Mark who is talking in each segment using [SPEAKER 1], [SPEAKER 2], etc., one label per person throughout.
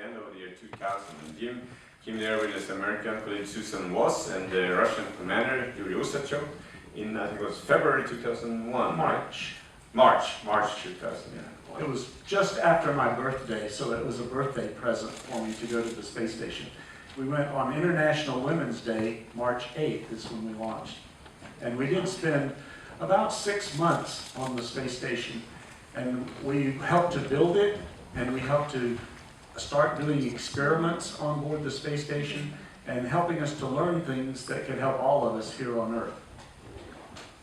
[SPEAKER 1] end of the year 2000. And Jim came there with his American colleague Susan Voss and the Russian commander Yuri Usachov in, I think it was February 2001. March 2001.
[SPEAKER 2] It was just after my birthday, so it was a birthday present for me to go to the space station. We went on International Women's Day, March 8th is when we launched. And we did spend about 6 months on the space station. And we helped to build it, and we helped to start doing experiments on board the space station and helping us to learn things that could help all of us here on Earth.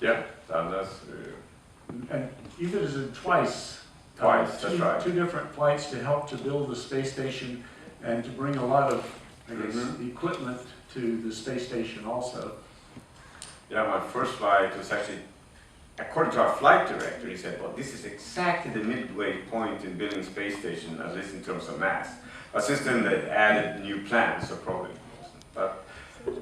[SPEAKER 1] Yeah, that's...
[SPEAKER 2] And you visited twice.
[SPEAKER 1] That's right.
[SPEAKER 2] Two different flights to help to build the space station and to bring a lot of, I guess, equipment to the space station also.
[SPEAKER 1] Yeah, my first flight was actually, according to our flight director, he said, well, this is exactly the midway point in building a space station, at least in terms of mass. But since then they added new plans, so probably wasn't. But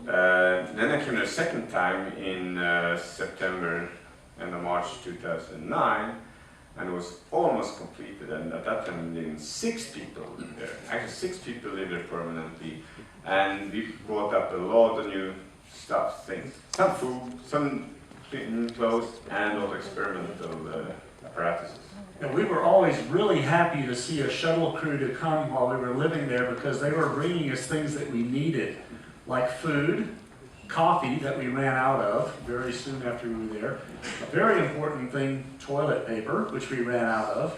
[SPEAKER 1] then I came there a second time in September and March 2009, and it was almost completed. And at that time, there were 6 people there. Actually, 6 people lived there permanently, and we brought up a lot of new things, some food, some clean clothes, and all experimental apparatuses.
[SPEAKER 2] And we were always really happy to see a shuttle crew to come while we were living there because they were bringing us things that we needed, like food, coffee that we ran out of very soon after we were there, a very important thing, toilet paper, which we ran out of,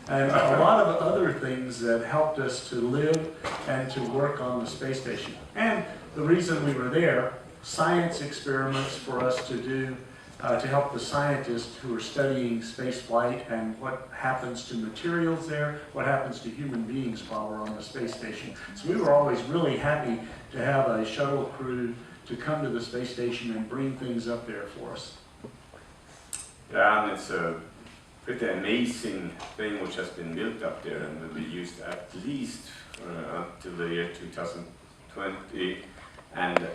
[SPEAKER 2] and a lot of other things that helped us to live and to work on the space station. And the reason we were there, science experiments for us to do to help the scientists who are studying space flight and what happens to materials there, what happens to human beings while we're on the space station. So we were always really happy to have a shuttle crew to come to the space station and bring things up there for us.
[SPEAKER 1] Yeah, and it's a pretty amazing thing which has been built up there and will be used at least until the year 2020. And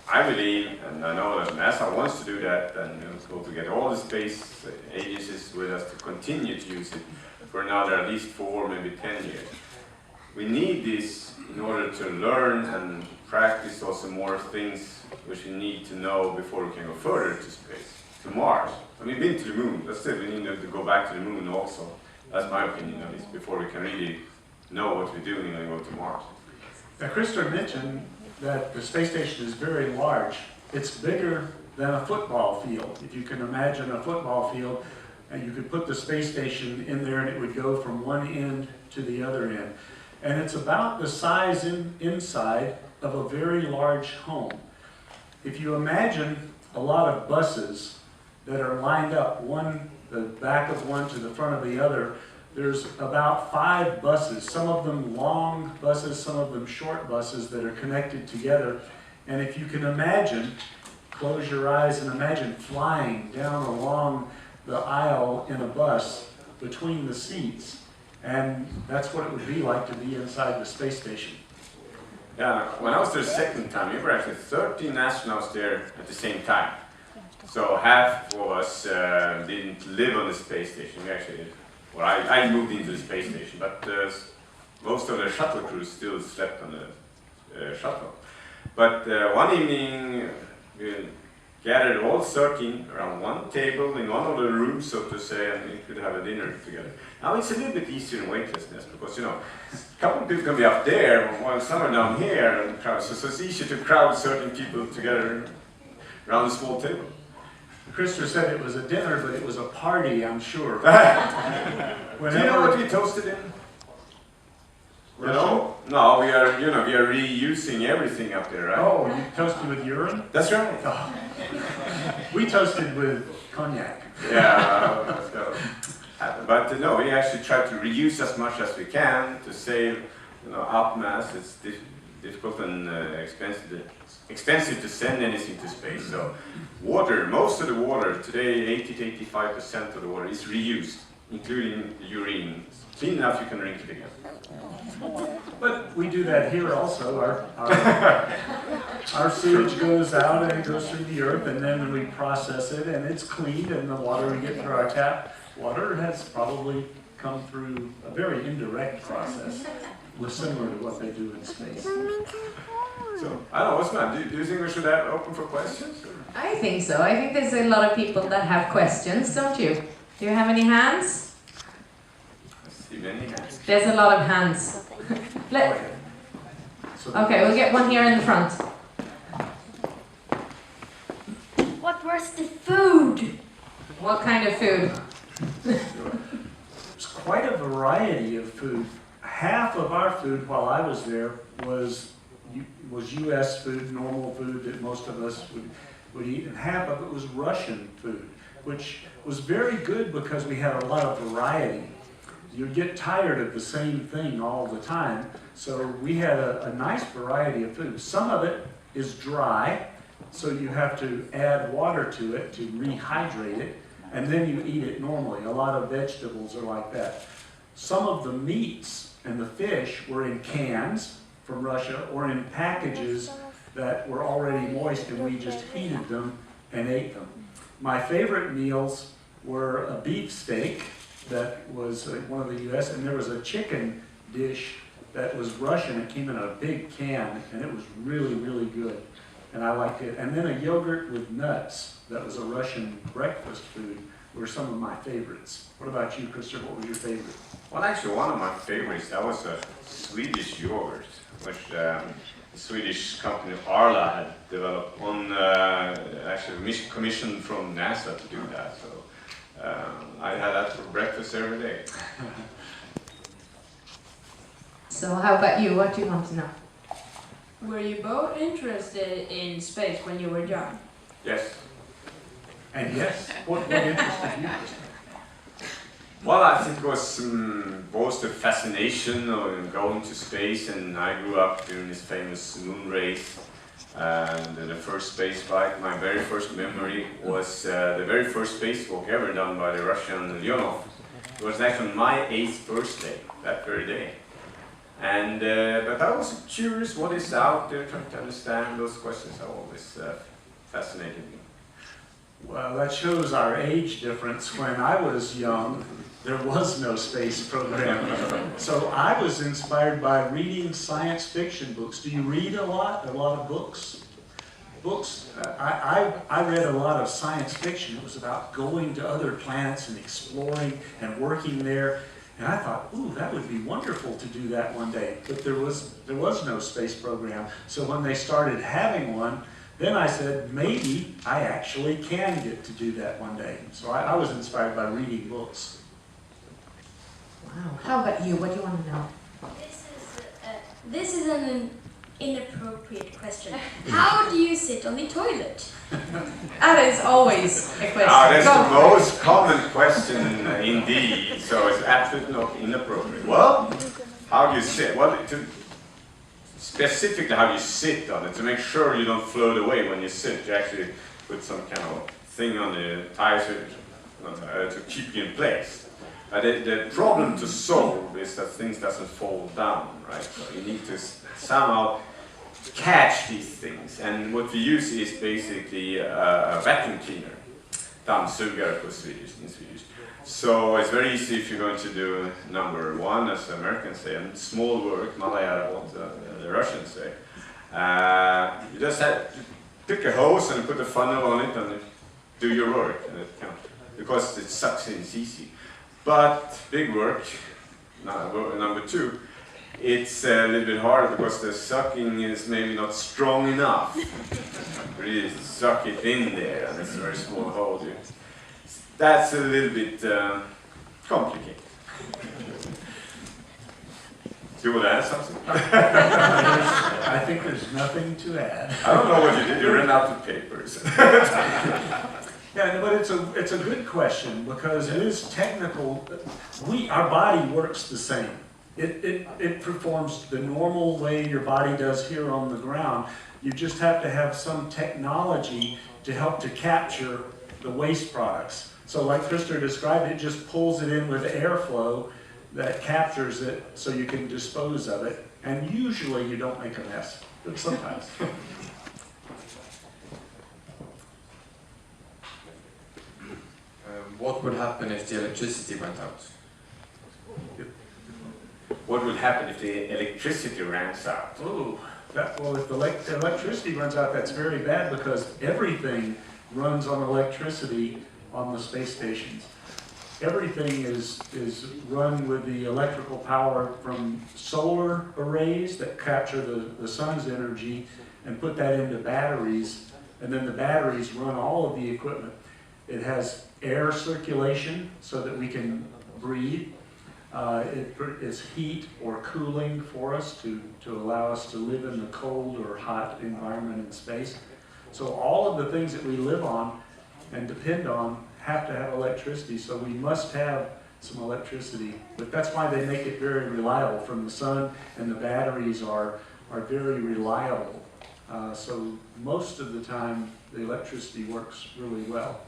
[SPEAKER 1] I believe, and I know that NASA wants to do that, and it's going to get all the space agencies with us to continue to use it for another at least 4, maybe 10 years. We need this in order to learn and practice also more things which we need to know before we can go further to space, to Mars. I mean, we've been to the moon, but still we need to go back to the moon also. That's my opinion at least, before we can really know what we're doing and go to Mars.
[SPEAKER 2] Now, Christer mentioned that the space station is very large. It's bigger than a football field. If you can imagine a football field, and you could put the space station in there and it would go from one end to the other end. And it's about the size inside of a very large home. If you imagine a lot of buses that are lined up, the back of one to the front of the other, there's about 5 buses, some of them long buses, some of them short buses that are connected together. And if you can imagine, close your eyes and imagine flying down along the aisle in a bus between the seats. And that's what it would be like to be inside the space station.
[SPEAKER 1] Yeah, when I was there the second time, we were actually 13 astronauts there at the same time. So half of us didn't live on the space station. We actually, well, I moved into the space station, but most of the shuttle crews still slept on the shuttle. But one evening, we gathered all 13 around one table in one of the rooms, so to say, and we could have a dinner together. Now it's a little bit easier in weightlessness because, you know, a couple of people can be up there while some are down here, and so it's easier to crowd certain people together around a small table.
[SPEAKER 2] Christer said it was a dinner, but it was a party, I'm sure.
[SPEAKER 1] Do you know what we toasted in? You know? No, we are reusing everything up there, right?
[SPEAKER 2] Oh, you toasted with urine?
[SPEAKER 1] That's right.
[SPEAKER 2] Oh. We toasted with cognac.
[SPEAKER 1] Yeah, but no, we actually try to reuse as much as we can to save, up mass. It's difficult and expensive to send anything to space. So, water, most of the water today, 80 to 85% of the water is reused, including the urine. Clean enough you can drink it again.
[SPEAKER 2] But we do that here also. Our sewage goes out and it goes through the earth, and then we process it and it's cleaned, and the water we get through our tap water has probably come through a very indirect process. was similar to what they do in space.
[SPEAKER 1] So, I don't know, Osman, do you think we should have open for questions? Or?
[SPEAKER 3] I think so. I think there's a lot of people that have questions, don't you? Do you have any hands?
[SPEAKER 1] I see many hands.
[SPEAKER 3] There's a lot of hands. Okay, we'll get one here in the front.
[SPEAKER 4] What was the food?
[SPEAKER 3] What kind of food?
[SPEAKER 2] There's quite a variety of food. Half of our food while I was there was U.S. food, normal food that most of us would eat, and half of it was Russian food, which was very good because we had a lot of variety. You get tired of the same thing all the time, so we had a nice variety of food. Some of it is dry, so you have to add water to it to rehydrate it, and then you eat it normally. A lot of vegetables are like that. Some of the meats and the fish were in cans from Russia or in packages that were already moist, and we just heated them and ate them. My favorite meals were a beef steak that was one of the U.S., and there was a chicken dish that was Russian. It came in a big can, and it was really, really good, and I liked it. And then a yogurt with nuts that was a Russian breakfast food were some of my favorites. What about you, Christopher? What was your favorite?
[SPEAKER 1] Well, actually, one of my favorites, that was a Swedish yogurt, which the Swedish company Arla had developed on actually commission from NASA to do that. So I had that for breakfast every day.
[SPEAKER 3] So how about you? What do you want to know?
[SPEAKER 5] Were you both interested in space when you were young?
[SPEAKER 1] Yes.
[SPEAKER 2] And yes, what interested you, Christopher?
[SPEAKER 1] Well, I think it was both the fascination of going to space, and I grew up during this famous moon race and the first space flight. My very first memory was the very first spacewalk ever done by the Russian Leonov. It was actually my 8th birthday, that very day. And but I was curious what is out there, trying to understand. Those questions have always fascinated me.
[SPEAKER 2] Well, that shows our age difference. When I was young, there was no space program. So I was inspired by reading science fiction books. Do you read a lot of books? I read a lot of science fiction. It was about going to other planets and exploring and working there. And I thought, ooh, that would be wonderful to do that one day. But there was no space program. So when they started having one, then I said, maybe I actually can get to do that one day. So I was inspired by reading books.
[SPEAKER 3] Wow. How about you? What do you want to know?
[SPEAKER 4] This is an inappropriate question. How do you sit on the toilet?
[SPEAKER 3] That is always a question.
[SPEAKER 1] That's the most common question indeed, so it's absolutely not inappropriate. Well, how do you sit? Well, specifically how you sit on it, to make sure you don't float away when you sit. You actually put some kind of thing on the tires to keep you in place. The problem to solve is that things doesn't fall down, right? So you need to somehow catch these things, and what we use is basically a vacuum cleaner, dammsugare in Swedish. So it's very easy if you're going to do number one, as the Americans say, and small work, malaya, what the Russians say. You just have to pick a hose and put a funnel on it and do your work, and it counts, because it sucks in, it's easy. But big work, number two, it's a little bit harder because the sucking is maybe not strong enough. Really suck it in there, and it's a very small hole. That's a little bit complicated. Do you want to add something?
[SPEAKER 2] I think there's nothing to add.
[SPEAKER 1] I don't know what you did. You ran out of papers.
[SPEAKER 2] Yeah, but it's a good question because it is technical. Our body works the same. It performs the normal way your body does here on the ground. You just have to have some technology to help to capture the waste products. So like Christopher described, it just pulls it in with airflow that captures it so you can dispose of it. And usually you don't make a mess, but sometimes.
[SPEAKER 6] What would happen if the electricity went out?
[SPEAKER 1] what would happen if the electricity runs out?
[SPEAKER 2] Oh, well, if the electricity runs out, that's very bad because everything runs on electricity on the space stations. Everything is run with the electrical power from solar arrays that capture the sun's energy and put that into batteries, and then the batteries run all of the equipment. It has air circulation so that we can breathe. It is heat or cooling for us to allow us to live in the cold or hot environment in space. So all of the things that we live on and depend on have to have electricity, so we must have some electricity. But that's why they make it very reliable from the sun, and the batteries are very reliable. So most of the time, the electricity works really well.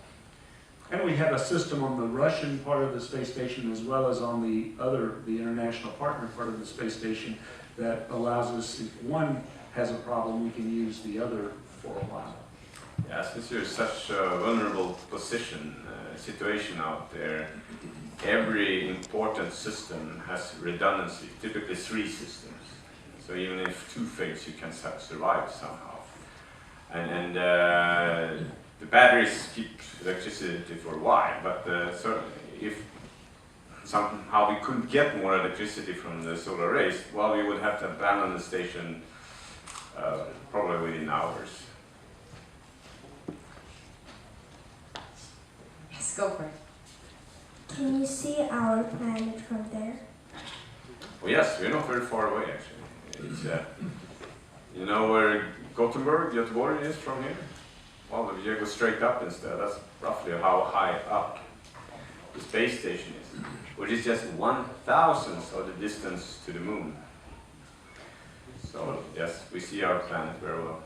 [SPEAKER 2] And we have a system on the Russian part of the space station as well as on the international partner part of the space station that allows us, if one has a problem, we can use the other for a while.
[SPEAKER 1] Yeah, since you're in such a vulnerable situation out there, every important system has redundancy, typically 3 systems. So even if 2 fails, you can survive somehow. And the batteries keep electricity for a while, but so if somehow we couldn't get more electricity from the solar arrays, well, we would have to abandon the station probably within hours.
[SPEAKER 3] Yes, go for it.
[SPEAKER 4] Can you see our planet from there?
[SPEAKER 1] Well, yes, we're not very far away actually. It's, you know where Gothenburg, Göteborg is from here? Well, if you go straight up instead, that's roughly how high up the space station is, which is just 1/1000th of the distance to the moon. So, yes, we see our planet very well.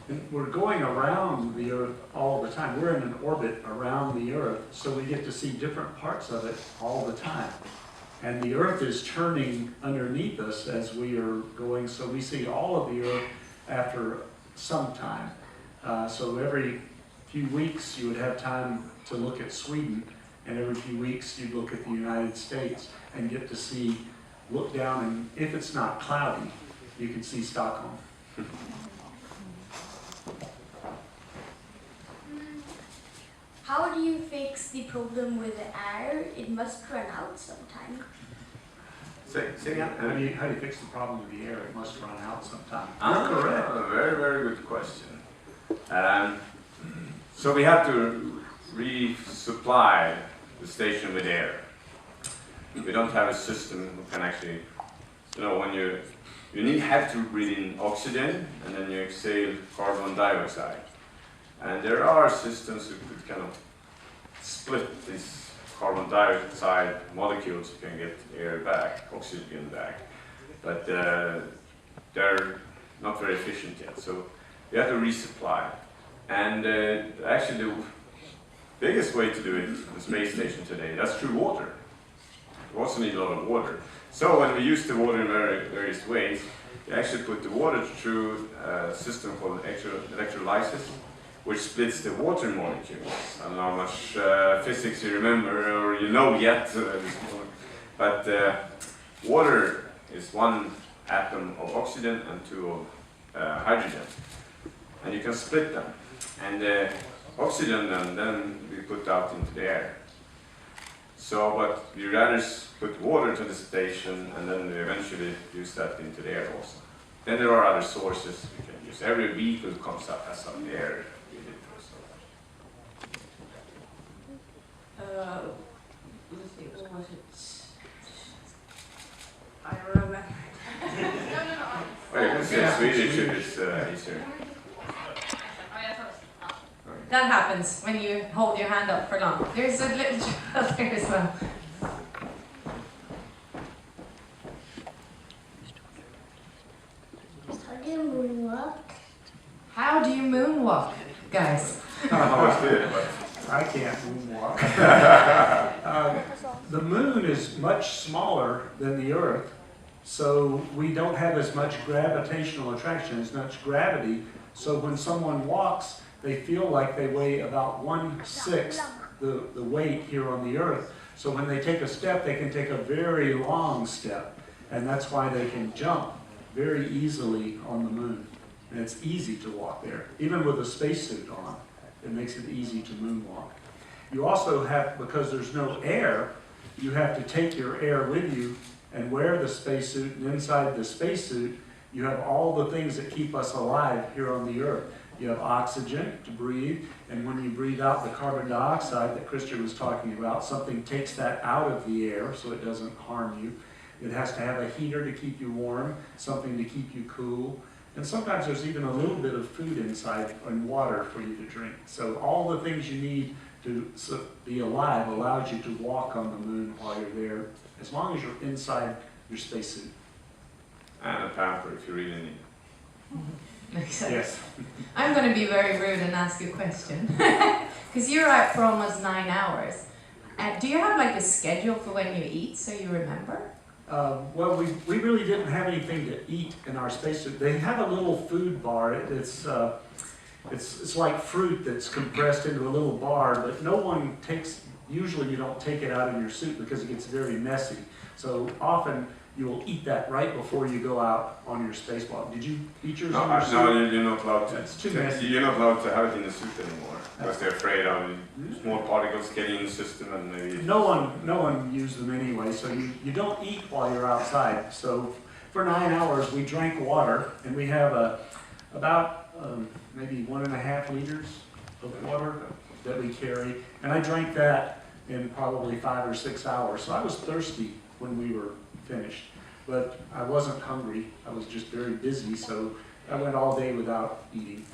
[SPEAKER 2] And we're going around the Earth all the time. We're in an orbit around the Earth, so we get to see different parts of it all the time. And the Earth is turning underneath us as we are going, so we see all of the Earth after some time. So every few weeks you would have time to look at Sweden, and every few weeks you'd look at the United States and get to see, look down, and if it's not cloudy, you can see Stockholm.
[SPEAKER 4] How do you fix the problem with the air? It must run out sometime.
[SPEAKER 1] Say again?
[SPEAKER 2] How do you fix the problem with the air? It must run out sometime.
[SPEAKER 1] Correct. Very, very good question. So we have to resupply the station with air. We don't have a system who can actually, you know, when you have to breathe in oxygen and then you exhale carbon dioxide. And there are systems who could kind of split these carbon dioxide molecules, you can get air back, oxygen back. But they're not very efficient yet, so we have to resupply. And actually the biggest way to do it in the space station today, that's through water. We also need a lot of water. So when we use the water in various ways, we actually put the water through a system called electrolysis, which splits the water molecules. I don't know how much physics you remember or you know yet, but water is 1 atom of oxygen and 2 of hydrogen. And you can split them. And the oxygen then we put out into the air. So, but we rather put water to the station and then we eventually use that into the air also. Then there are other sources we can use. Every vehicle comes up has some air.
[SPEAKER 5] Let's see, what was it? I don't remember.
[SPEAKER 1] Well, you can say Swedish if it's easier.
[SPEAKER 3] That happens when you hold your hand up for long. There's a little child there as well.
[SPEAKER 4] How do you moonwalk?
[SPEAKER 3] How do you moonwalk, guys?
[SPEAKER 2] I can't moonwalk. The moon is much smaller than the Earth, so we don't have as much gravitational attraction, as much gravity. So when someone walks, they feel like they weigh about 1/6 the weight here on the Earth. So when they take a step, they can take a very long step. And that's why they can jump very easily on the moon. And it's easy to walk there. Even with a spacesuit on, it makes it easy to moonwalk. You also have, because there's no air, you have to take your air with you and wear the spacesuit, and inside the spacesuit, you have all the things that keep us alive here on the Earth. You have oxygen to breathe, and when you breathe out the carbon dioxide that Christian was talking about, something takes that out of the air so it doesn't harm you. It has to have a heater to keep you warm, something to keep you cool, and sometimes there's even a little bit of food inside and water for you to drink. So all the things you need to be alive allows you to walk on the moon while you're there, as long as you're inside your spacesuit.
[SPEAKER 1] And a pamper if you really need it.
[SPEAKER 3] Makes sense.
[SPEAKER 2] Yes.
[SPEAKER 3] I'm going to be very rude and ask you a question. Because you're out for almost 9 hours. Do you have like a schedule for when you eat so you remember?
[SPEAKER 2] Well, we really didn't have anything to eat in our spacesuit. They have a little food bar. It's like fruit that's compressed into a little bar, but no one takes, usually you don't take it out of your suit because it gets very messy. So often you will eat that right before you go out on your spacewalk. Did you eat yours in your suit?
[SPEAKER 1] No, you're not allowed to.
[SPEAKER 2] That's too messy.
[SPEAKER 1] You're not allowed to have it in the suit anymore because they're afraid of small particles getting in the system and maybe.
[SPEAKER 2] No one used them anyway, so you don't eat while you're outside. So for 9 hours we drank water, and we have about maybe 1.5 liters of water that we carry, and I drank that in probably 5 or 6 hours. So I was thirsty when we were finished, but I wasn't hungry. I was just very busy, so I went all day without eating.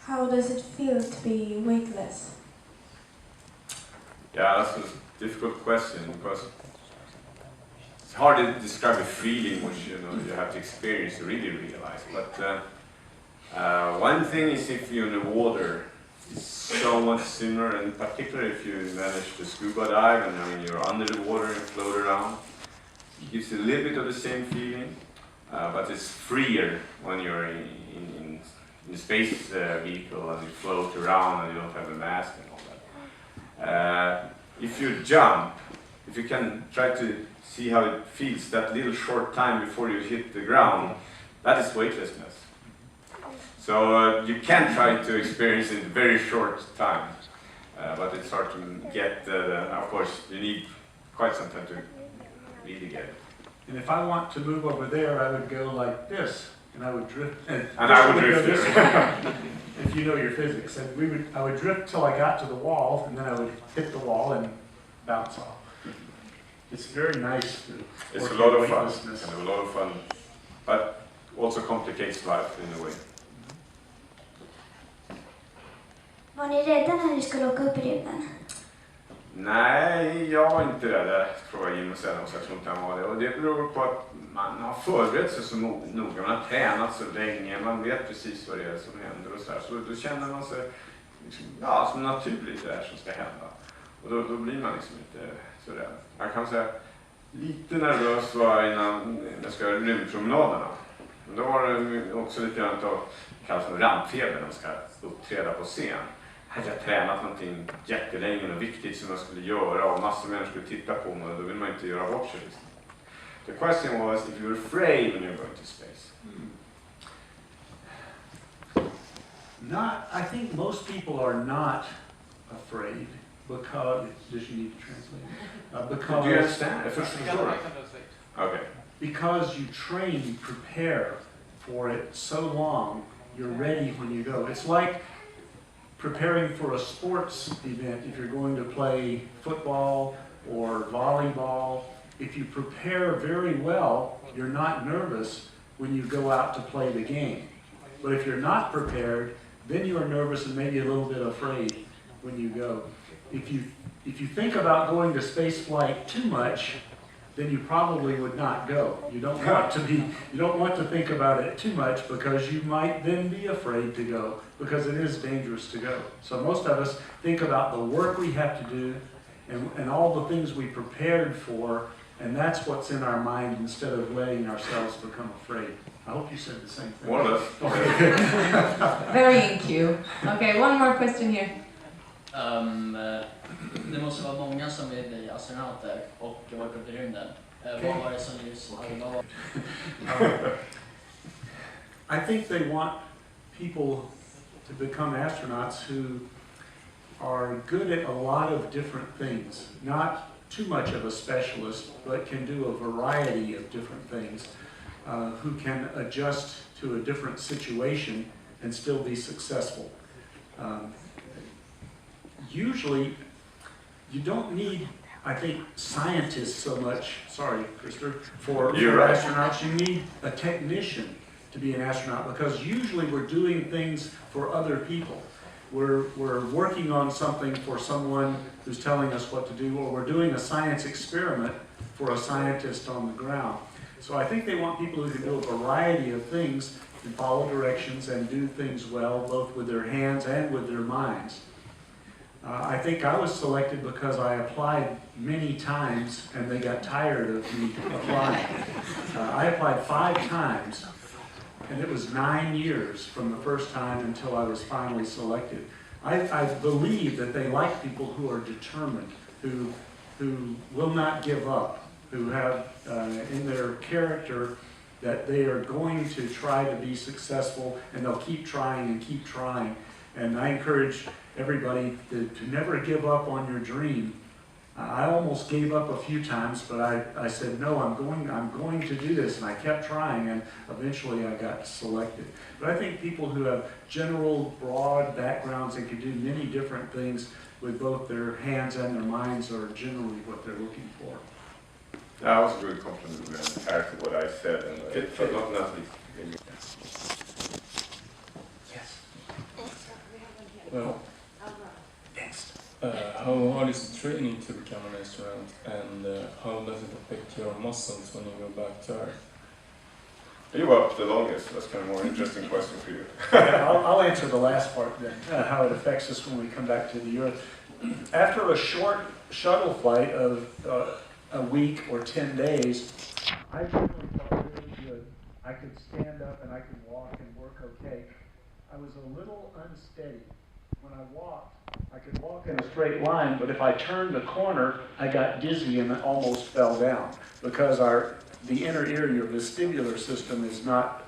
[SPEAKER 4] How does it feel to be weightless?
[SPEAKER 1] Yeah, that's a difficult question because it's hard to describe a feeling which you have to experience to really realize. But one thing is if you're in the water, it's so much similar, and particularly if you manage to scuba dive and you're under the water and float around, it gives you a little bit of the same feeling, but it's freer when you're in the space vehicle and you float around and you don't have a mask and all that. If you jump, if you can try to see how it feels that little short time before you hit the ground, that is weightlessness. So you can try to experience it in a very short time, but it's hard to get, of course, you need quite some time to really get it.
[SPEAKER 2] And if I want to move over there, I would go like this, and I would drift. And
[SPEAKER 1] I would drift
[SPEAKER 2] this
[SPEAKER 1] there.
[SPEAKER 2] way, if you know your physics. And I would drift till I got to the wall, and then I would hit the wall and bounce off. It's very nice to
[SPEAKER 1] It's
[SPEAKER 2] work
[SPEAKER 1] a lot
[SPEAKER 2] in
[SPEAKER 1] of fun,
[SPEAKER 2] weightlessness.
[SPEAKER 1] and a lot of fun, but also complicates life in a way.
[SPEAKER 4] Var ni rädda när ni skulle åka upp i rymden?
[SPEAKER 1] Nej, jag var inte rädd, tror jag Jim och Selma, så jag tror inte han var det. Och det beror på att man har förberett sig så noga, man har tränat så länge, man vet precis vad det är som händer och så här. Så då känner man sig liksom, som naturligt det här som ska hända. Och då blir man liksom inte så rädd. Jag kan säga, lite nervös var innan jag ska göra rymdpromenaderna. Då var det också lite grann av, kallas för rampfeber, när man ska uppträda på scen. Hade jag tränat någonting jättelänge och viktigt som jag skulle göra och massor av människor skulle titta på mig, då vill man inte göra bort sig. The question was if you're afraid when you're going to space.
[SPEAKER 2] I think most people are not afraid because, does you need to translate? Because,
[SPEAKER 1] Do you understand? Okay.
[SPEAKER 2] Because you train, you prepare for it so long, you're ready when you go. It's like preparing for a sports event. If you're going to play football or volleyball, if you prepare very well, you're not nervous when you go out to play the game. But if you're not prepared, then you are nervous and maybe a little bit afraid when you go. If you think about going to space flight too much, then you probably would not go. You don't want to think about it too much because you might then be afraid to go because it is dangerous to go. So most of us think about the work we have to do and all the things we prepared for, and that's what's in our mind instead of letting ourselves become afraid. I hope you said the same thing.
[SPEAKER 1] More or less.
[SPEAKER 2] Okay.
[SPEAKER 3] Very in cue. Okay, one more question here.
[SPEAKER 6] Det måste vara många som vill bli astronauter och åka upp i rymden. Vad var det som just...
[SPEAKER 2] I think they want people to become astronauts who are good at a lot of different things. Not too much of a specialist, but can do a variety of different things. Who can adjust to a different situation and still be successful. Usually, you don't need, I think, scientists so much, sorry, Christopher, for astronauts. You need a technician to be an astronaut, because usually we're doing things for other people. We're working on something for someone who's telling us what to do, or we're doing a science experiment for a scientist on the ground. So I think they want people who can do a variety of things and follow directions and do things well, both with their hands and with their minds. I think I was selected because I applied many times and they got tired of me applying. I applied 5 times, and it was 9 years from the first time until I was finally selected. I believe that they like people who are determined, who will not give up, who have in their character that they are going to try to be successful, and they'll keep trying and keep trying. And I encourage everybody to never give up on your dream. I almost gave up a few times, but I said, no, I'm going to do this, and I kept trying, and eventually I got selected. But I think people who have general, broad backgrounds and can do many different things with both their hands and their minds are generally what they're looking for.
[SPEAKER 1] That was a good compliment compared to what I said, and not least.
[SPEAKER 2] Yes.
[SPEAKER 7] Well,
[SPEAKER 2] Next.
[SPEAKER 7] how hard is the training to become an astronaut, and how does it affect your muscles when you go back to Earth?
[SPEAKER 1] You were up the longest. That's kind of a more interesting question for you.
[SPEAKER 2] I'll answer the last part then, how it affects us when we come back to the Earth. After a short shuttle flight of a week or 10 days, I generally felt really good. I could stand up and I could walk and work okay. I was a little unsteady. When I walked, I could walk in a straight line, but if I turned the corner, I got dizzy and almost fell down, because the inner ear, your vestibular system, is not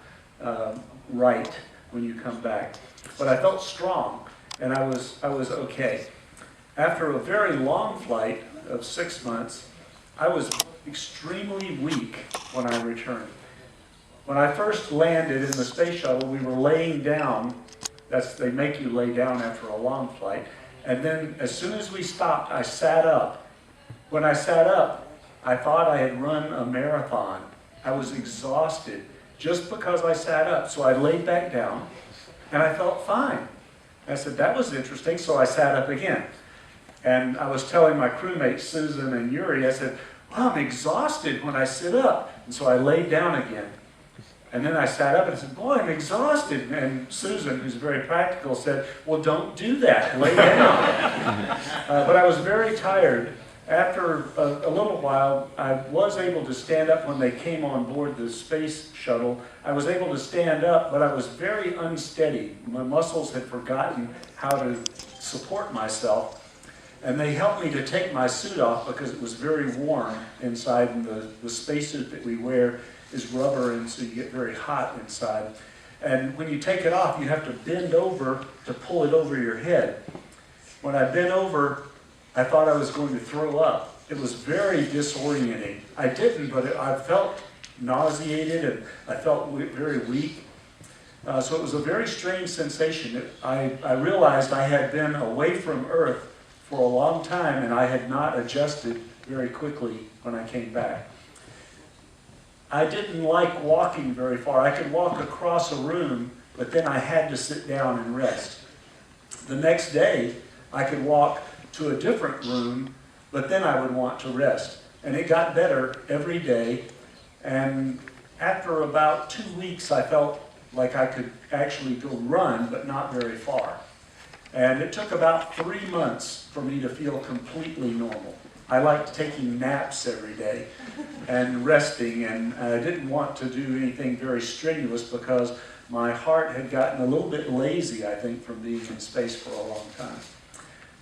[SPEAKER 2] right when you come back. But I felt strong, and I was okay. After a very long flight of 6 months, I was extremely weak when I returned. When I first landed in the space shuttle, we were laying down. They make you lay down after a long flight. And then as soon as we stopped, I sat up. When I sat up, I thought I had run a marathon. I was exhausted just because I sat up. So I laid back down, and I felt fine. I said, that was interesting, so I sat up again. And I was telling my crewmates, Susan and Yuri, I said, well, I'm exhausted when I sit up. And so I laid down again. And then I sat up and said, boy, I'm exhausted. And Susan, who's very practical, said, well, don't do that. Lay down. But I was very tired. After a little while, I was able to stand up when they came on board the space shuttle. I was able to stand up, but I was very unsteady. My muscles had forgotten how to support myself. And they helped me to take my suit off because it was very warm inside, and the spacesuit that we wear is rubber, and so you get very hot inside. And when you take it off, you have to bend over to pull it over your head. When I bent over, I thought I was going to throw up. It was very disorienting. I didn't, but I felt nauseated, and I felt very weak. So it was a very strange sensation. I realized I had been away from Earth for a long time, and I had not adjusted very quickly when I came back. I didn't like walking very far. I could walk across a room, but then I had to sit down and rest. The next day, I could walk to a different room, but then I would want to rest. And it got better every day. And after about 2 weeks, I felt like I could actually go run, but not very far. And it took about 3 months for me to feel completely normal. I liked taking naps every day and resting, and I didn't want to do anything very strenuous because my heart had gotten a little bit lazy, I think, from being in space for a long time.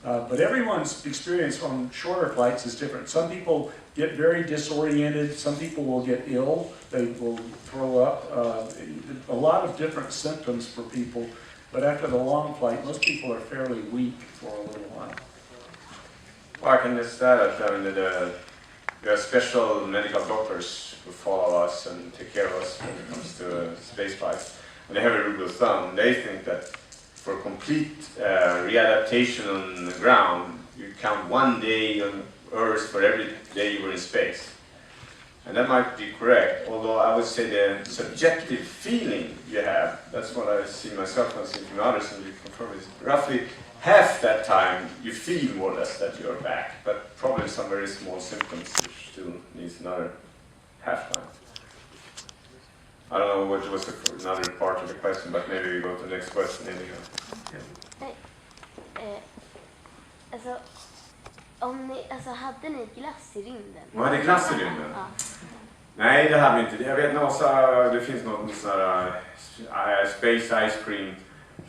[SPEAKER 2] But everyone's experience on shorter flights is different. Some people get very disoriented, some people will get ill, they will throw up. A lot of different symptoms for people, but after the long flight, most people are fairly weak for a little while.
[SPEAKER 1] Well, I can just add that there are special medical doctors who follow us and take care of us when it comes to space flights. And they have a rule of thumb. They think that for complete readaptation on the ground, you count 1 day on Earth for every day you were in space. And that might be correct, although I would say the subjective feeling you have, that's what I see myself and see from others, and you confirm is roughly half that time you feel more or less that you're back, but probably some very small symptoms which still needs another half time. I don't know what was another part of the question, but maybe we go to the next question anyhow.
[SPEAKER 8] Hade ni glass i rymden?
[SPEAKER 1] Vad hade glass i rymden?
[SPEAKER 8] Ja.
[SPEAKER 1] Nej, det hade vi inte. Jag vet NASA, det finns någon sån här space ice cream.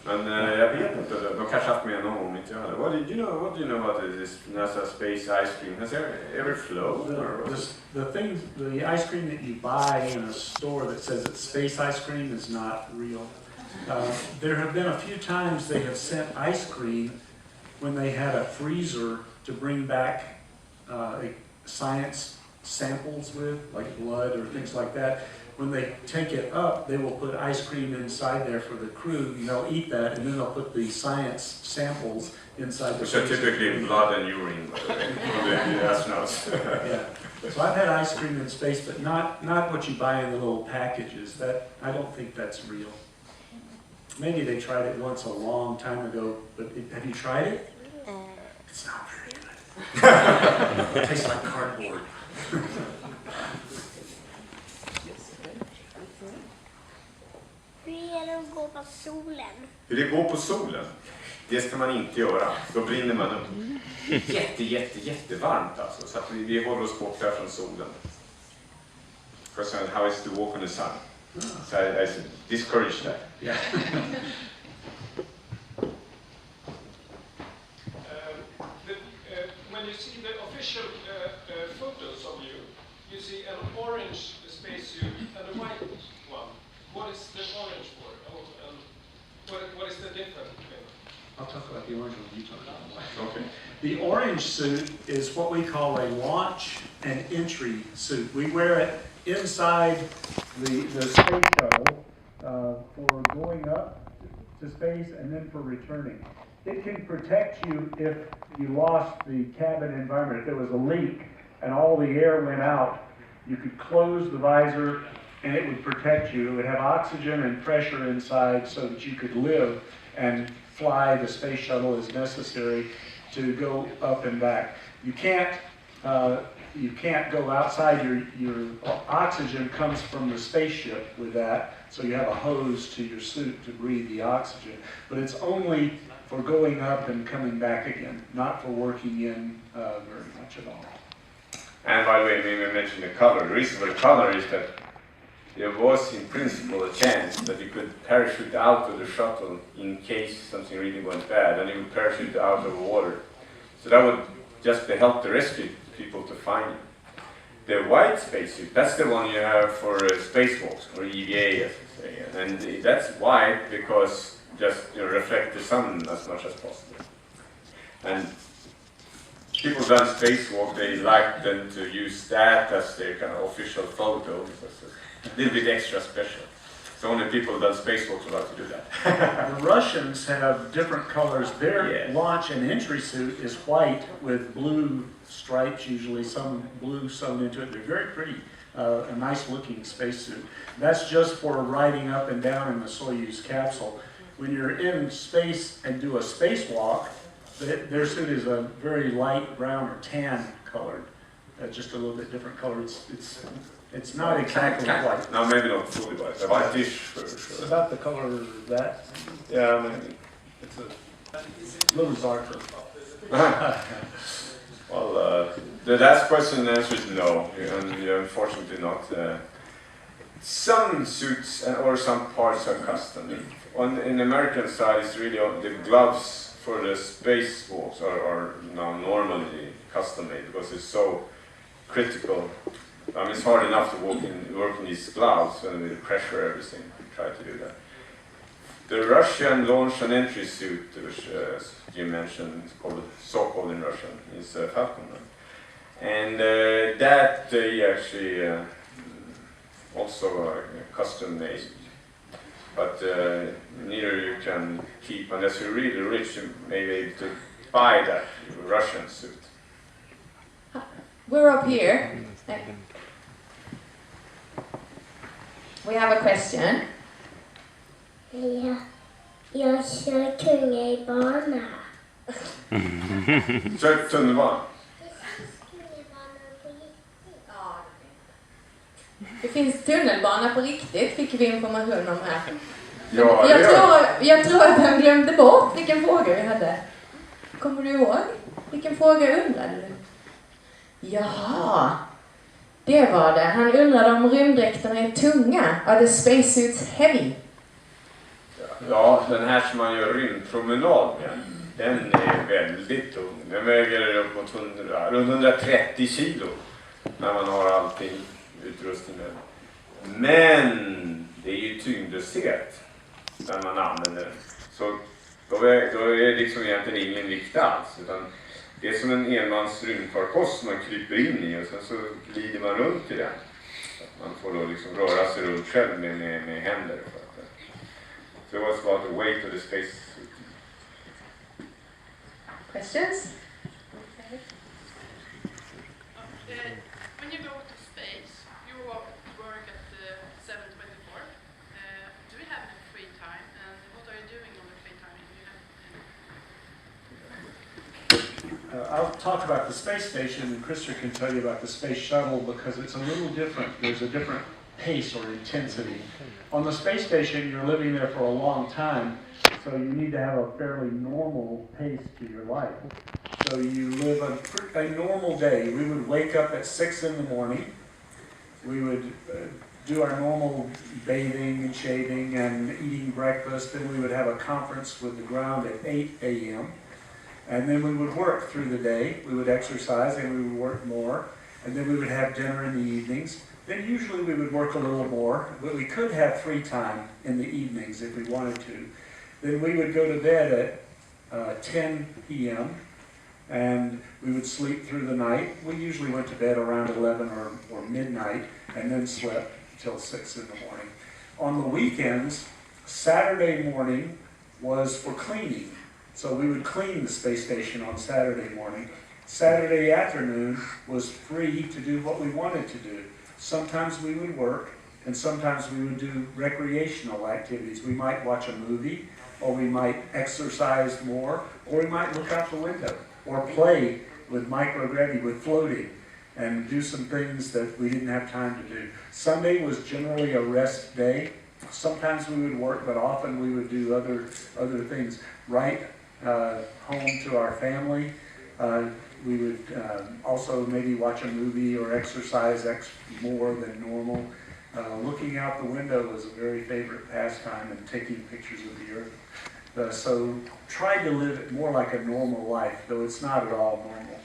[SPEAKER 1] Men jag vet inte, de kanske haft med någon gång, inte jag hade. What do you know about this NASA space ice cream? Has it ever flown?
[SPEAKER 2] The ice cream that you buy in a store that says it's space ice cream is not real. There have been a few times they have sent ice cream when they had a freezer to bring back science samples with, like blood or things like that. When they take it up, they will put ice cream inside there for the crew, and they'll eat that, and then they'll put the science samples inside the
[SPEAKER 1] Which are
[SPEAKER 2] freezer.
[SPEAKER 1] typically blood and urine for the astronauts.
[SPEAKER 2] Yeah. So I've had ice cream in space, but not what you buy in the little packages. That I don't think that's real. Maybe they tried it once a long time ago, but have you tried it? It's not very good. It tastes like cardboard.
[SPEAKER 8] Hur är det att gå på solen?
[SPEAKER 1] Hur det går på solen? Det ska man inte göra. Då brinner man upp. Jättevarmt alltså. Så att vi håller oss borta från solen. Question, how is to walk on the sun? So I discourage that.
[SPEAKER 2] Yeah.
[SPEAKER 9] When you see the official photos of you, you see an orange spacesuit and a white one. What is the orange for? What is the difference between them?
[SPEAKER 2] I'll talk about the orange one, you talk about the white.
[SPEAKER 1] Okay.
[SPEAKER 2] The orange suit is what we call a launch and entry suit. We wear it inside the space shuttle for going up to space and then for returning. It can protect you if you lost the cabin environment. If there was a leak and all the air went out, you could close the visor and it would protect you. It would have oxygen and pressure inside so that you could live and fly the space shuttle as necessary to go up and back. You can't go outside. Your oxygen comes from the spaceship with that, so you have a hose to your suit to breathe the oxygen. But it's only for going up and coming back again, not for working in very much at all.
[SPEAKER 1] And by the way, we mentioned the color. The reason for the color is that there was in principle a chance that you could parachute out of the shuttle in case something really went bad, and you would parachute out of water. So that would just help the rescue people to find you. The white spacesuit, that's the one you have for spacewalks, or EVA as you say, and that's white because just reflect the sun as much as possible. And people who done spacewalk, they like them to use that as their kind of official photo because it's a little bit extra special. So only people who done spacewalks are allowed to do that.
[SPEAKER 2] The Russians have different colors. Their launch and entry suit is white with blue stripes, usually some blue sewn into it. They're very pretty, a nice looking spacesuit. That's just for riding up and down in the Soyuz capsule. When you're in space and do a spacewalk, their suit is a very light brown or tan colored, just a little bit different color. It's not exactly white.
[SPEAKER 1] No, maybe not fully white. The whitish for sure.
[SPEAKER 2] It's about the color of that.
[SPEAKER 1] Yeah, maybe.
[SPEAKER 2] It's a little darker.
[SPEAKER 1] Well, the last question and answer is no, and unfortunately not. Some suits or some parts are custom. On the American side, it's really the gloves for the spacewalks are now normally custom made because it's so critical. I mean, it's hard enough to work in these gloves and with pressure everything. Try to do that. The Russian launch and entry suit, which you mentioned, is called Sokol in Russian, is Falcon. And that they actually also custom made. But neither you can keep, unless you're really rich, you may be able to buy that Russian suit.
[SPEAKER 3] We're up here. We have a question.
[SPEAKER 8] Ja, jag kör tunnelbana.
[SPEAKER 1] Kör tunnelbana?
[SPEAKER 3] Det finns tunnelbana på riktigt, fick vi information om här.
[SPEAKER 1] Ja,
[SPEAKER 3] Jag tror att han glömde bort vilken fråga vi hade. Kommer du ihåg? Vilken fråga undrade du? Jaha, det var det. Han undrade om rymddräkterna är tunga. Are the spacesuits heavy?
[SPEAKER 1] Ja, den här som man gör rymdpromenad med, den är väldigt tung. Den väger upp mot runt 130 kilo när man har allting utrustning med. Men det är ju tyngdlöshet när man använder den. Så då är det liksom egentligen ingen vikt alls. Utan det är som en enmans rymdfarkost som man kryper in i och sen så glider man runt i den. Man får då liksom röra sig runt själv med händer. So it was about the weight of the space suit.
[SPEAKER 3] Questions?
[SPEAKER 10] When you go to space, you work at 7:24. Do you have any free time, and what are you doing on the free time? Do you have
[SPEAKER 2] I'll talk about the space station, and Krista can tell you about the space shuttle because it's a little different. There's a different pace or intensity. On the space station, you're living there for a long time, so you need to have a fairly normal pace to your life. So you live a normal day. We would wake up at 6 in the morning. We would do our normal bathing and shaving and eating breakfast. Then we would have a conference with the ground at 8 a.m. And then we would work through the day. We would exercise and we would work more. And then we would have dinner in the evenings. Then usually we would work a little more, but we could have free time in the evenings if we wanted to. Then we would go to bed at 10 p.m. and we would sleep through the night. We usually went to bed around 11 or midnight and then slept until 6 in the morning. On the weekends, Saturday morning was for cleaning. So we would clean the space station on Saturday morning. Saturday afternoon was free to do what we wanted to do. Sometimes we would work, and sometimes we would do recreational activities. We might watch a movie, or we might exercise more, or we might look out the window, or play with microgravity, with floating, and do some things that we didn't have time to do. Sunday was generally a rest day. Sometimes we would work, but often we would do other things. Write home to our family. We would also maybe watch a movie or exercise more than normal. Looking out the window was a very favorite pastime, and taking pictures of the Earth. So try to live it more like a normal life, though it's not at all normal.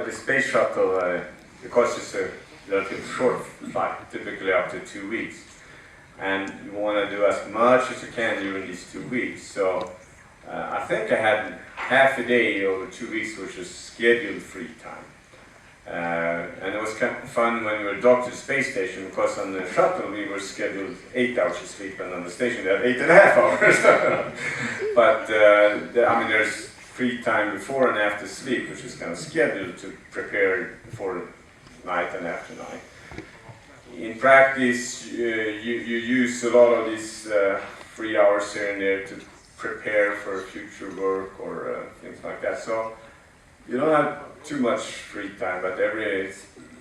[SPEAKER 1] The space shuttle, because it's a relatively short flight, typically up to 2 weeks, and you want to do as much as you can during these 2 weeks. So I think I had half a day over 2 weeks, which was scheduled free time. And it was kind of fun when we were docked to the space station, because on the shuttle we were scheduled 8 hours of sleep, and on the station they had 8.5 hours. But I mean, there's free time before and after sleep, which is kind of scheduled to prepare for night and after night. In practice, you use a lot of these 3 hours here and there to prepare for future work or things like that. So you don't have too much free time, but every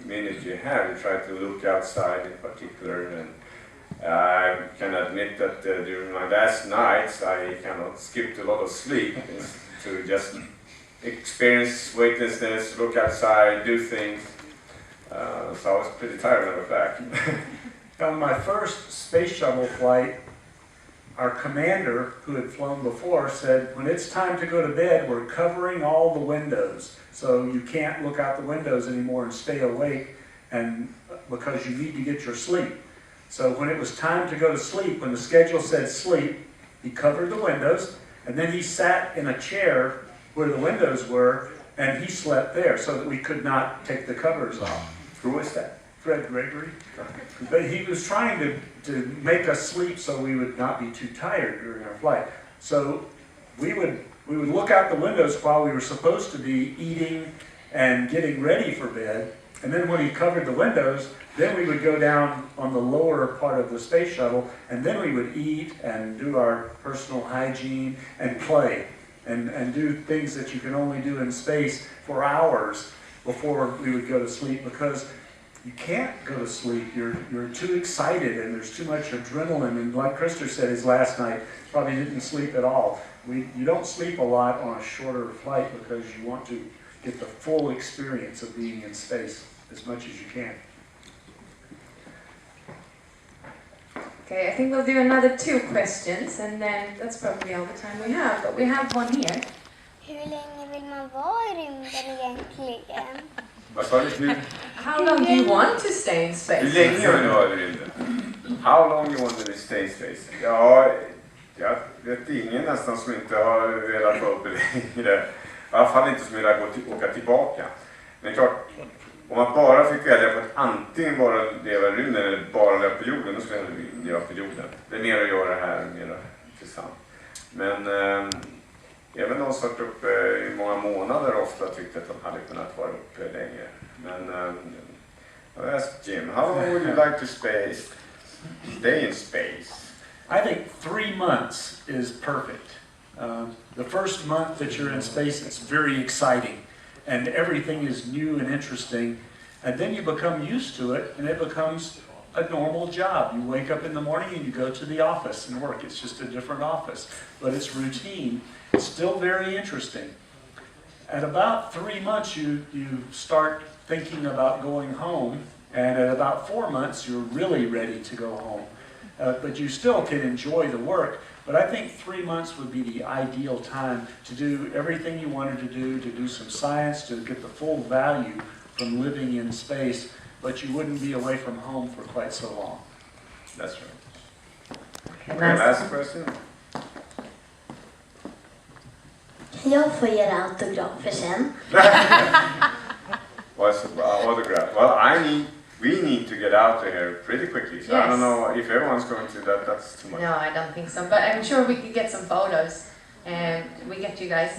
[SPEAKER 1] minute you have, you try to look outside in particular. And I can admit that during my last nights, I kind of skipped a lot of sleep to just experience weightlessness, look outside, do things. So I was pretty tired when I was back.
[SPEAKER 2] On my first space shuttle flight, our commander, who had flown before, said, when it's time to go to bed, we're covering all the windows. So you can't look out the windows anymore and stay awake, and because you need to get your sleep. So when it was time to go to sleep, when the schedule said sleep, he covered the windows, and then he sat in a chair where the windows were, and he slept there so that we could not take the covers off.
[SPEAKER 1] Who was that?
[SPEAKER 2] Fred Gregory. But he was trying to make us sleep so we would not be too tired during our flight. So we would look out the windows while we were supposed to be eating and getting ready for bed. And then when he covered the windows, then we would go down on the lower part of the space shuttle, and then we would eat and do our personal hygiene and play and do things that you can only do in space for hours before we would go to sleep, because you can't go to sleep. You're too excited and there's too much adrenaline. And like Christer said his last night, probably didn't sleep at all. You don't sleep a lot on a shorter flight because you want to get the full experience of being in space as much as you can.
[SPEAKER 3] Okay, I think we'll do another 2 questions, and then that's probably all the time we have. But we have one here.
[SPEAKER 8] Hur länge vill man vara i rymden egentligen?
[SPEAKER 1] Vad sa du?
[SPEAKER 3] How long do you want to stay in space?
[SPEAKER 1] Hur länge vill du vara i rymden? How long you want to stay in space? Ja, jag vet ingen nästan som inte har velat vara uppe längre. I alla fall inte som vill åka tillbaka. Men klart, om man bara fick välja på att antingen bara leva i rymden eller bara leva på jorden, då skulle jag leva på jorden. Det är mer att göra här, mer intressant. Men även de som varit uppe i många månader ofta tyckte att de hade kunnat vara uppe länge. Men I asked Jim, how long would you like to stay in space?
[SPEAKER 2] I think 3 months is perfect. The first month that you're in space, it's very exciting, and everything is new and interesting, and then you become used to it, and it becomes a normal job. You wake up in the morning and you go to the office and work. It's just a different office, but it's routine. It's still very interesting. At about 3 months, you start thinking about going home, and at about 4 months, you're really ready to go home. But you still can enjoy the work. But I think 3 months would be the ideal time to do everything you wanted to do some science, to get the full value from living in space, but you wouldn't be away from home for quite so long.
[SPEAKER 1] That's right.
[SPEAKER 3] And
[SPEAKER 1] Okay, last question.
[SPEAKER 8] Kan jag få göra autografer sen?
[SPEAKER 1] What's autograph? Well, we need to get out of here pretty quickly. So I don't know if everyone's going to that. That's too much.
[SPEAKER 3] No, I don't think so. But I'm sure we could get some photos, and we get you guys.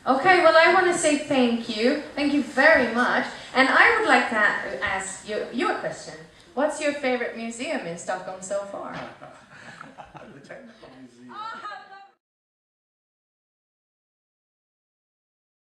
[SPEAKER 3] Okay, well, I want to say thank you. Thank you very much. And I would like to ask you your question. What's your favorite museum in Stockholm so far?
[SPEAKER 2] The Technical Museum.